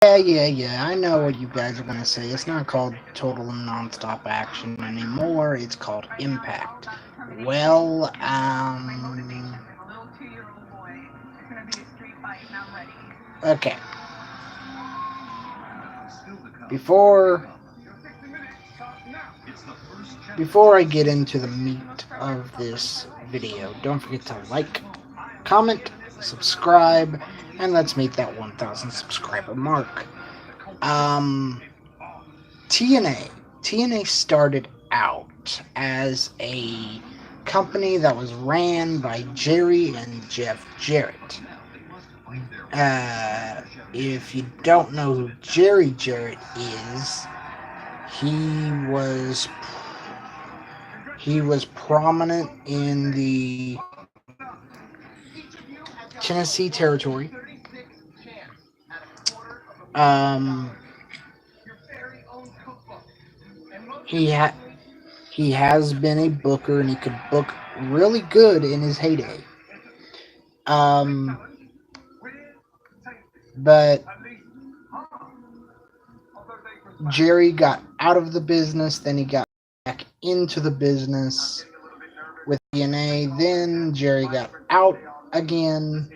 Yeah. I know what you guys are gonna say. It's not called Total Nonstop Action anymore. It's called Impact. Well, okay. Before before I get into the meat of this video, don't forget to like, comment, subscribe, and let's meet that 1,000 subscriber mark. Um, TNA. TNA started out as a company that was ran by Jerry and Jeff Jarrett. If you don't know who Jerry Jarrett is, he was he was prominent in the Tennessee territory. Um, he had he has been a booker and he could book really good in his heyday. Um, but Jerry got out of the business, then he got back into the business with DNA. Then Jerry got out again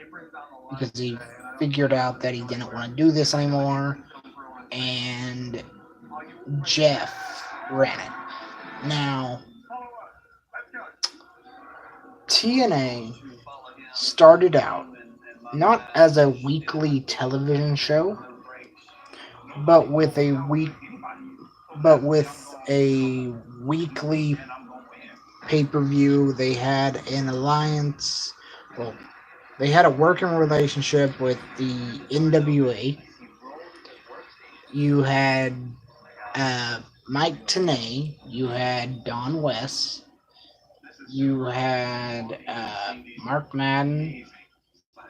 because he figured out that he didn't want to do this anymore, and Jeff ran it. Now, TNA started out not as a weekly television show, but with a week, but with a weekly pay-per-view. They had an alliance. Well, they had a working relationship with the NWA. You had Mike Tenay. You had Don West. You had Mark Madden.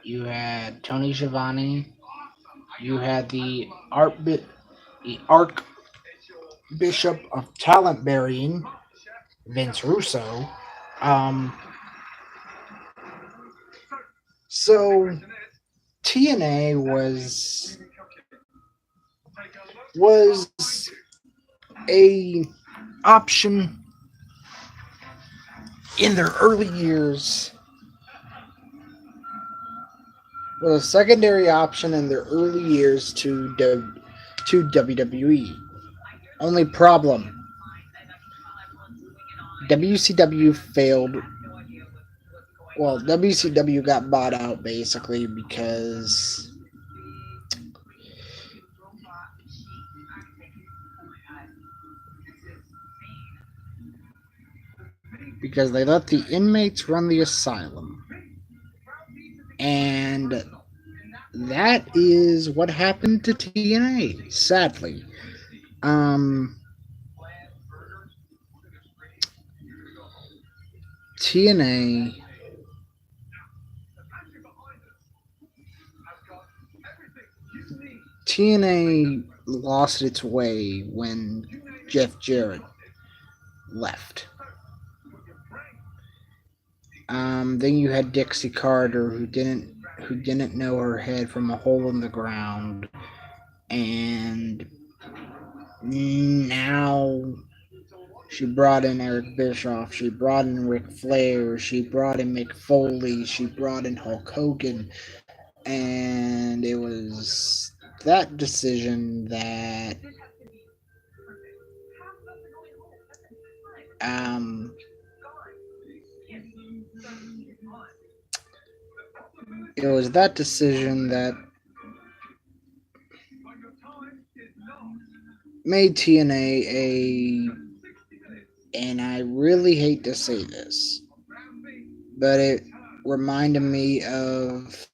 You had Tony Schiavone. You had the Archbishop of Talent Burying, Vince Russo. Um, so TNA was a option in their early years. Was a secondary option in their early years to WWE. Only problem, WCW failed. Well, WCW got bought out basically because they let the inmates run the asylum. And that is what happened to TNA, sadly. Um, TNA TNA lost its way when Jeff Jarrett left. Then you had Dixie Carter, who didn't know her head from a hole in the ground, and now she brought in Eric Bischoff, she brought in Ric Flair, she brought in Mick Foley, she brought in Hulk Hogan, and it was that decision that um, it was that decision that made TNA and I really hate to say this, but it reminded me of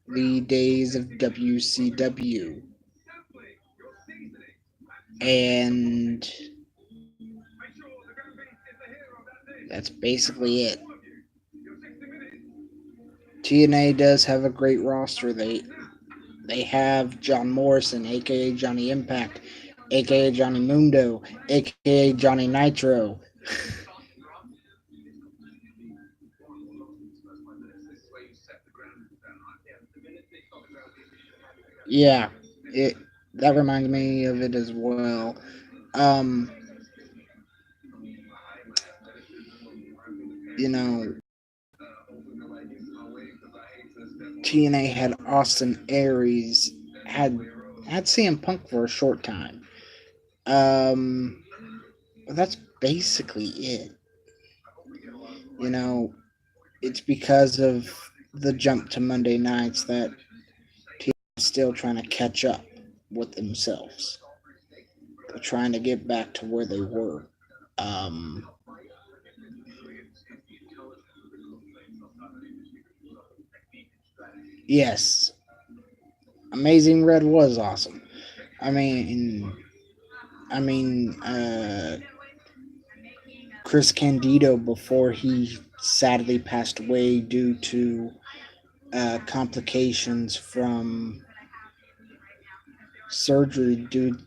the days of WCW, and that's basically it. TNA does have a great roster. They have John Morrison, aka Johnny Impact, aka Johnny Mundo, aka Johnny Nitro. Yeah, it that reminds me of it as well. Um, you know, TNA had Austin Aries, had CM Punk for a short time. But that's basically it. You know, it's because of the jump to Monday nights that TNA is still trying to catch up with themselves. They're trying to get back to where they were. Um, yes, Amazing Red was awesome. I mean, I mean, Chris Candido before he sadly passed away due to complications from surgery due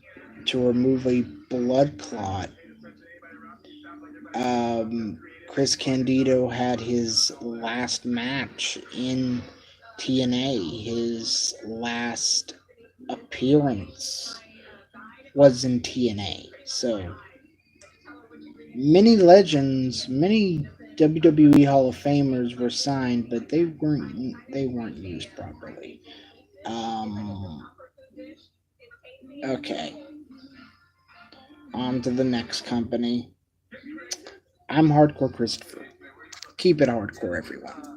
to remove a blood clot. Chris Candido had his last match in TNA. His last appearance was in TNA. So many legends, many WWE Hall of Famers were signed, but they weren't used properly. Um, okay, on to the next company. I'm Hardcore Christopher. Keep it hardcore, everyone.